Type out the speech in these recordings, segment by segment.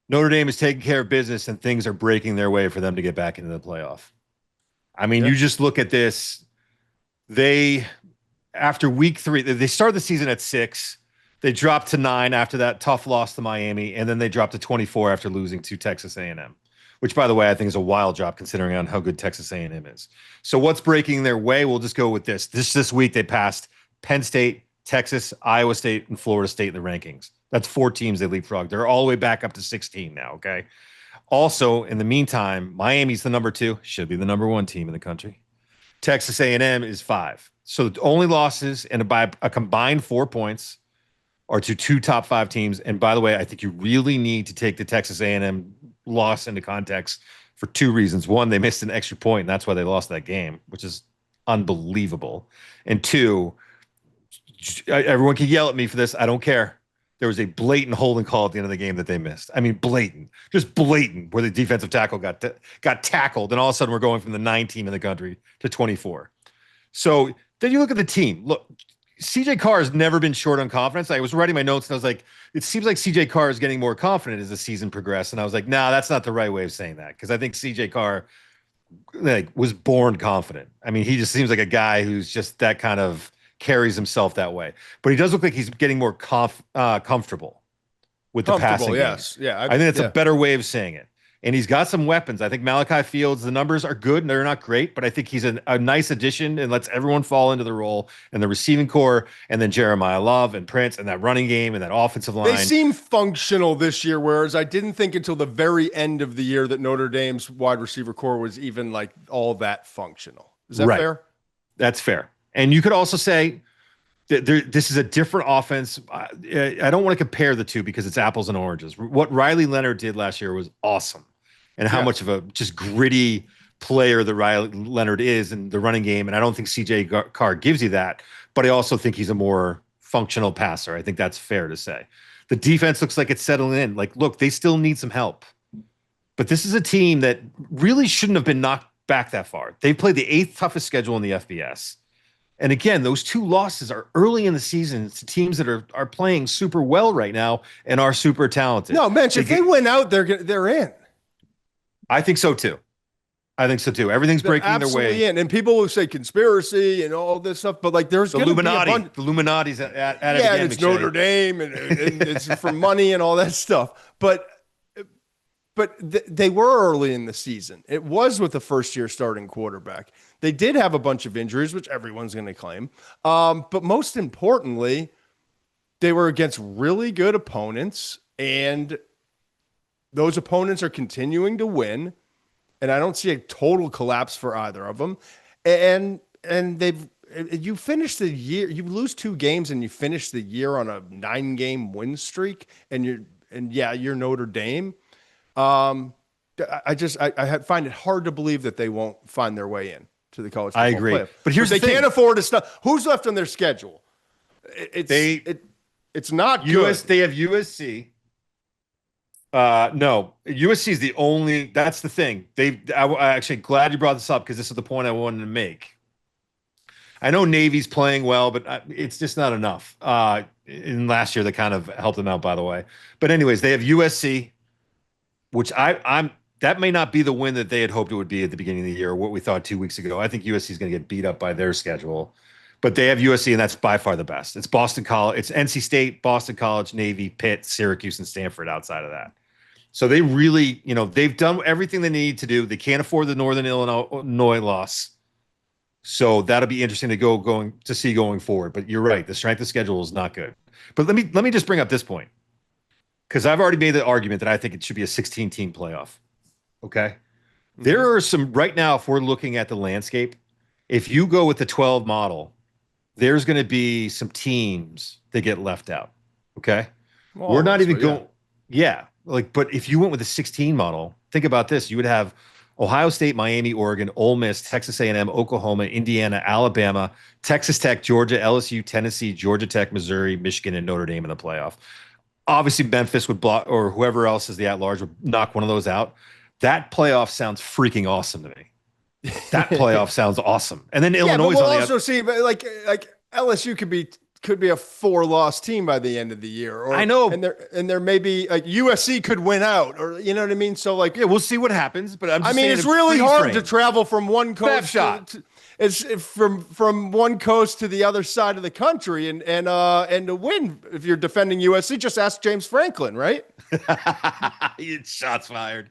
Notre Dame is taking care of business and things are breaking their way for them to get back into the playoff. I mean, Yeah. you just look at this. They, after week 3, they started the season at 6. They dropped to 9 after that tough loss to Miami, and then they dropped to 24 after losing to Texas A&M, which, by the way, I think is a wild drop considering on how good Texas A&M is. So what's breaking their way? We'll just go with this. This week they passed Penn State, Texas, Iowa State, and Florida State in the rankings. That's 4 teams they leapfrogged. They're all the way back up to 16 now. Okay. Also, in the meantime, Miami's the number 2, should be the number 1 team in the country. Texas A&M is 5. So the only losses and by a combined 4 points are to 2 top 5 teams. And by the way, I think you really need to take the Texas A&M loss into context for 2 reasons. One, they missed an extra point, and that's why they lost that game, which is unbelievable. And 2, everyone can yell at me for this. I don't care. There was a blatant holding call at the end of the game that they missed. I mean, blatant, just blatant, where the defensive tackle got tackled, and all of a sudden we're going from the 9 team in the country to 24. So then you look at the team. Look, CJ Carr has never been short on confidence. I was writing my notes and I was like, it seems like CJ Carr is getting more confident as the season progressed. And I was like, nah, that's not the right way of saying that, because I think CJ Carr was born confident. I mean, he just seems like a guy who's just that kind of carries himself that way. But he does look like he's getting more comfortable with the passing game. Yes. Yeah. I think that's a better way of saying it. And he's got some weapons. I think Malachi Fields, the numbers are good and they're not great, but I think he's a nice addition and lets everyone fall into the role, and the receiving core, and then Jeremiah Love and Prince and that running game and that offensive line. They seem functional this year, whereas I didn't think until the very end of the year that Notre Dame's wide receiver core was even like all that functional. Is that fair? That's fair. And you could also say that this is a different offense. I don't want to compare the two because it's apples and oranges. What Riley Leonard did last year was awesome. And how much of a just gritty player that Riley Leonard is in the running game. And I don't think CJ Carr gives you that, but I also think he's a more functional passer. I think that's fair to say. The defense looks like it's settling in. Like, look, they still need some help. But this is a team that really shouldn't have been knocked back that far. They've played the 8th toughest schedule in the FBS. And again, those 2 losses are early in the season to teams that are playing super well right now and are super talented. No, Mensch, if they win out, they're in. I think so too. Everything's breaking their way. In. And people will say conspiracy and all this stuff, but like there's the Illuminati. The Illuminati's at it again. And it's McShay. Notre Dame and it's for money and all that stuff. But they were early in the season. It was with the first-year starting quarterback. They did have a bunch of injuries, which everyone's going to claim. But most importantly, they were against really good opponents, and those opponents are continuing to win. And I don't see a total collapse for either of them. And you finish the year, you lose 2 games, and you finish the year on a 9-game win streak, and you're Notre Dame. I find it hard to believe that they won't find their way in to the college football I agree. playoff. But here's they the thing. can't afford to stop. Who's left on their schedule? It's not good. They have USC. No, USC is the only. That's the thing. I actually glad you brought this up because this is the point I wanted to make. I know Navy's playing well, but it's just not enough. In last year, they kind of helped them out, by the way. But anyways, they have USC, which that may not be the win that they had hoped it would be at the beginning of the year, or what we thought 2 weeks ago. I think USC is going to get beat up by their schedule, but they have USC, and that's by far the best. It's Boston College, it's NC State, Boston College, Navy, Pitt, Syracuse, and Stanford outside of that. So they really, they've done everything they need to do. They can't afford the Northern Illinois loss. So that'll be interesting to see going forward. But you're right, the strength of schedule is not good. But let me just bring up this point, because I've already made the argument that I think it should be a 16-team playoff. Okay? Mm-hmm. There are some, right now, if we're looking at the landscape, if you go with the 12 model, there's going to be some teams that get left out. Okay? Well, we're not even going. Yeah. But if you went with the 16 model, think about this. You would have Ohio State, Miami, Oregon, Ole Miss, Texas A&M, Oklahoma, Indiana, Alabama, Texas Tech, Georgia, LSU, Tennessee, Georgia Tech, Missouri, Michigan, and Notre Dame in the playoff. Obviously, Memphis would block, or whoever else is the at-large would knock one of those out. That playoff sounds freaking awesome to me. That playoff sounds awesome. And then Illinois. But we'll also see, like LSU could be could be a 4-loss team by the end of the year. Or, I know. And there may be like USC could win out, or you know what I mean? So like, Yeah, we'll see what happens. But I'm just I mean, saying it's really freeze hard frame. to travel from one coast Snapshot. it's from one coast to the other side of the country and to win if you're defending USC. Just ask James Franklin, right? Shots fired.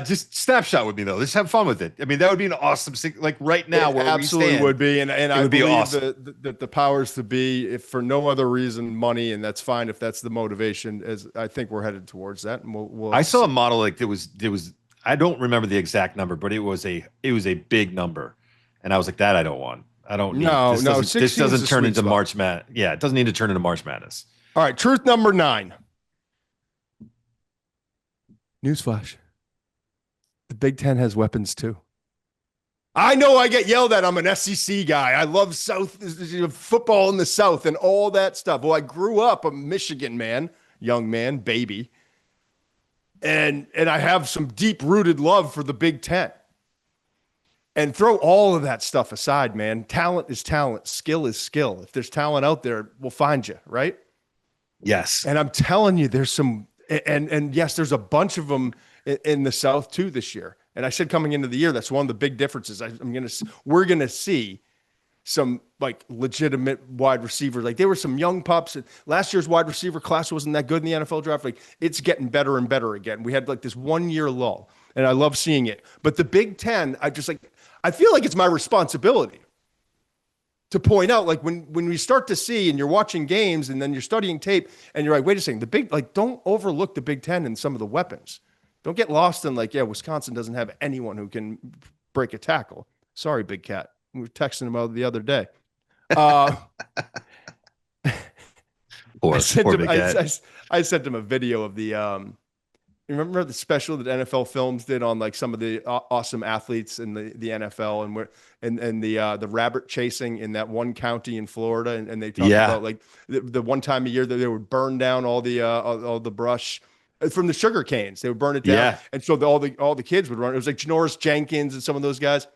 Just snapshot with me though. Just have fun with it. I mean, that would be an awesome like right now It where absolutely we stand, would be, and I would be believe awesome. that the powers to be, if for no other reason, money, and that's fine if that's the motivation. As I think we're headed towards that, and we'll I saw a model like there was I don't remember the exact number, but it was a big number, and I was like, that I don't want. I don't need. No, this no, doesn't, this 16 is doesn't a turn sweet into spot. March Madness. Yeah, it doesn't need to turn into March Madness. All right, truth number 9. Newsflash: the Big Ten has weapons too. I know I get yelled at. I'm an SEC guy. I love South football in the South and all that stuff. Well, I grew up a Michigan man, young man, baby, and I have some deep-rooted love for the Big Ten. And throw all of that stuff aside, man. Talent is talent. Skill is skill. If there's talent out there, we'll find you, right? Yes. And I'm telling you, there's some, and yes, there's a bunch of them in the South too this year. And I said coming into the year, that's one of the big differences. We're gonna see some like legitimate wide receivers. Like there were some young pups. Last year's wide receiver class wasn't that good in the NFL draft. Like it's getting better and better again. We had like this 1-year lull, and I love seeing it. But the Big Ten, I feel like it's my responsibility to point out, like when we start to see and you're watching games and then you're studying tape and you're like, wait a second, don't overlook the Big Ten and some of the weapons. Don't get lost in like, yeah, Wisconsin doesn't have anyone who can break a tackle. Sorry, Big Cat. We were texting him out the other day. I sent him a video of the, you remember the special that NFL Films did on like some of the awesome athletes in the NFL and the rabbit chasing in that one county in Florida. And they talked about like the one time a year that they would burn down all the brush from the sugar canes. They would burn it down. Yeah. And so all the kids would run. It was like Janoris Jenkins and some of those guys.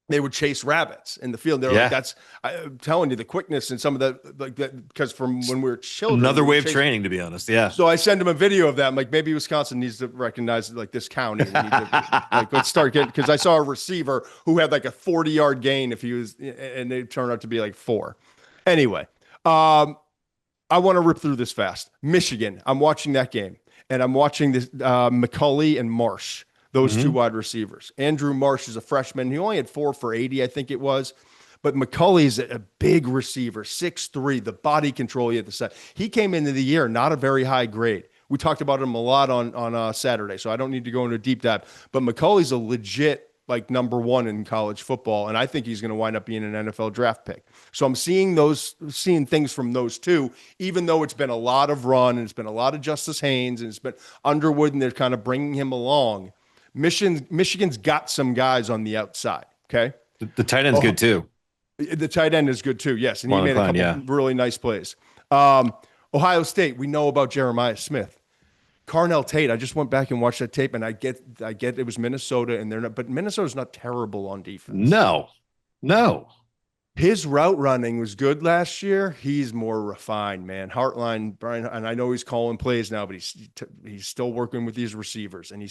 They would chase rabbits in the field. They're like, I'm telling you, the quickness and some of that, because from when we were children. Another way of training, to be honest. Yeah. So I send him a video of that. I'm like, maybe Wisconsin needs to recognize like this county. We need to, like, let's start getting, because I saw a receiver who had like a 40-yard gain if he was, and it turned out to be like 4. Anyway, I want to rip through this fast. Michigan, I'm watching that game, and I'm watching this McCulley and Marsh. Those two wide receivers. Andrew Marsh is a freshman. He only had 4 for 80, I think it was. But McCulley's a big receiver, 6'3", the body control he had the set. He came into the year not a very high grade. We talked about him a lot on Saturday, so I don't need to go into a deep dive. But McCulley's a legit like number 1 in college football, and I think he's going to wind up being an NFL draft pick. So I'm seeing things from those two, even though it's been a lot of run and it's been a lot of Justice Haynes and it's been Underwood, and they're kind of bringing him along. Michigan's got some guys on the outside. Okay. The tight end's good too. The tight end is good too. Yes. And he made a couple really nice plays. Ohio State, we know about Jeremiah Smith. Carnell Tate, I just went back and watched that tape, and I get it was Minnesota, and they're not, but Minnesota's not terrible on defense. No. His route running was good last year. He's more refined, man. Heartline, Brian, and I know he's calling plays now, but he's still working with these receivers, and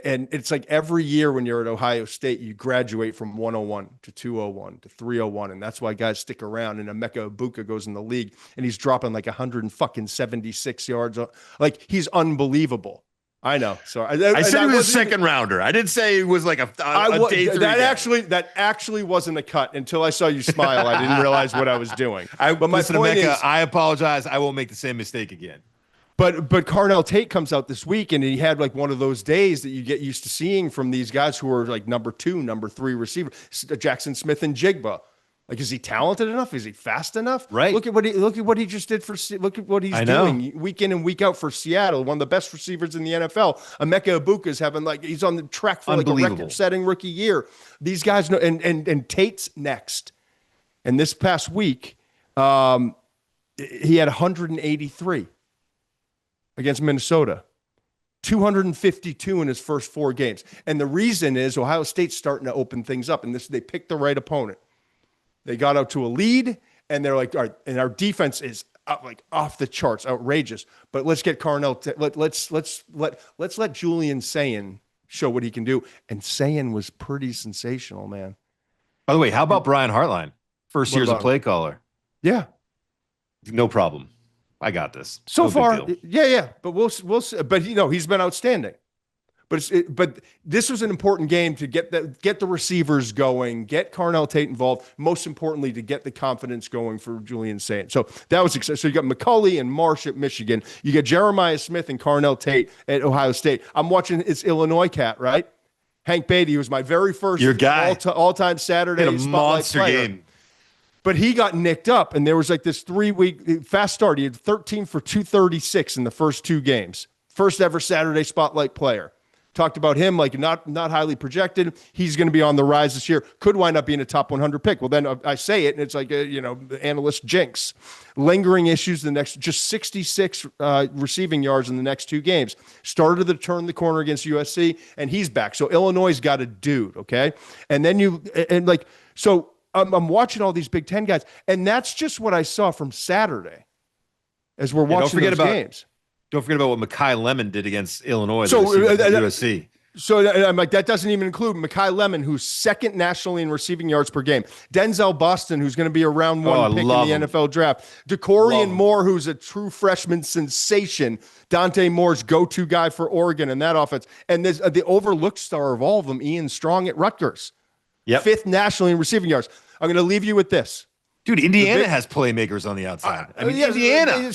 and it's like every year when you're at Ohio State, you graduate from 101 to 201 to 301. And that's why guys stick around. And Emeka Egbuka goes in the league and he's dropping like 176 yards. Like he's unbelievable. I know. So I said he was a second rounder. I didn't say it was like a day 3 that actually wasn't a cut until I saw you smile. I didn't realize what I was doing. But my point is, I apologize. I won't make the same mistake again. But Carnell Tate comes out this week, and he had like one of those days that you get used to seeing from these guys who are like number 2, number 3 receiver, Jackson Smith and Jigba. Like, is he talented enough? Is he fast enough? Right. Look at what he just did for. Look at what he's doing week in and week out for Seattle. One of the best receivers in the NFL. Emeka Egbuka is having he's on the track for like a record-setting rookie year. These guys know, and Tate's next. And this past week, he had 183. Against Minnesota, 252 in his first 4 games. And the reason is Ohio State's starting to open things up, and they picked the right opponent. They got out to a lead, and they're like, all right, and our defense is like off the charts, outrageous. But let's get Carnell. Let's let Julian Sayin show what he can do. And Sayin was pretty sensational, man. By the way, how about Brian Hartline? First year as a play caller. Yeah, no problem. I got this. So no far, yeah. But we'll see. But he's been outstanding. But this was an important game to get the receivers going, get Carnell Tate involved. Most importantly, to get the confidence going for Julian Sayin. So that was exciting. So you got McCulley and Marsh at Michigan. You got Jeremiah Smith and Carnell Tate at Ohio State. I'm watching his Illinois cat, right? Hank Beatty was my very first your guy all-time Saturday spotlight monster player. Game. But he got nicked up, and there was like this 3-week fast start. He had 13 for 236 in the first 2 games. First ever Saturday spotlight player. Talked about him like not highly projected. He's going to be on the rise this year. Could wind up being a top 100 pick. Well, then I say it, and it's like the analyst jinx. Lingering issues the next, just 66 receiving yards in the next 2 games. Started to turn the corner against USC, and he's back. So Illinois got a dude, okay? And then so I'm watching all these Big Ten guys, and that's just what I saw from Saturday as we're watching those games. Don't forget about what Mekhi Lemon did against Illinois. USC. So I'm like, that doesn't even include Mekhi Lemon, who's second nationally in receiving yards per game. Denzel Boston, who's going to be a round 1 pick in the NFL draft. DeCorian Moore, who's a true freshman sensation. Dante Moore's go-to guy for Oregon in that offense. And there's the overlooked star of all of them, Ian Strong at Rutgers. Yep. 5th nationally in receiving yards. I'm going to leave you with this. Dude, Indiana has playmakers on the outside. Indiana.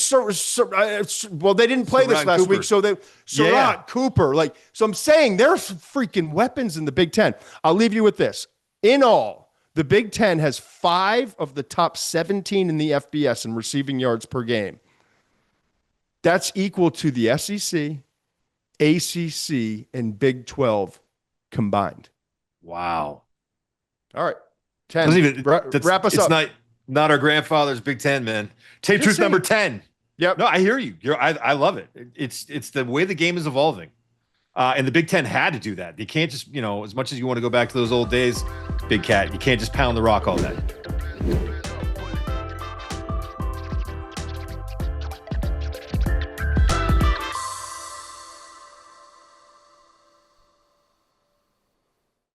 Well, they didn't play this last week, so Surratt, Cooper. So I'm saying there's freaking weapons in the Big Ten. I'll leave you with this. In all, the Big Ten has 5 of the top 17 in the FBS in receiving yards per game. That's equal to the SEC, ACC, and Big 12 combined. Wow. All right. 10. Wrap us up. It's not our grandfather's Big Ten, man. Tate Truth number 10. Yep. No, I hear you. I love it. It's the way the game is evolving. And the Big Ten had to do that. You can't just, as much as you want to go back to those old days, Big Cat, you can't just pound the rock all day.